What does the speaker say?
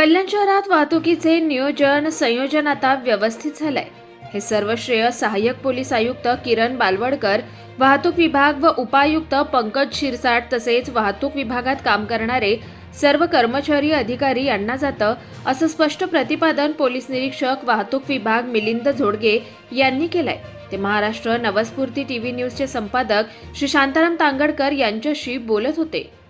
कल्याण शहरात वाहतुकीचे नियोजन संयोजन आता व्यवस्थित झालंय। हे सर्व श्रेय सहाय्यक पोलीस आयुक्त किरण बालवडकर, वाहतूक विभाग व उपायुक्त पंकज शिरसाट तसेच वाहतूक विभागात काम करणारे सर्व कर्मचारी अधिकारी यांना जातं, असं स्पष्ट प्रतिपादन पोलीस निरीक्षक वाहतूक विभाग मिलिंद झोडगे यांनी केलंय। ते महाराष्ट्र नवस्फूर्ती टीव्ही न्यूजचे संपादक श्री शांताराम तांगडकर यांच्याशी बोलत होते।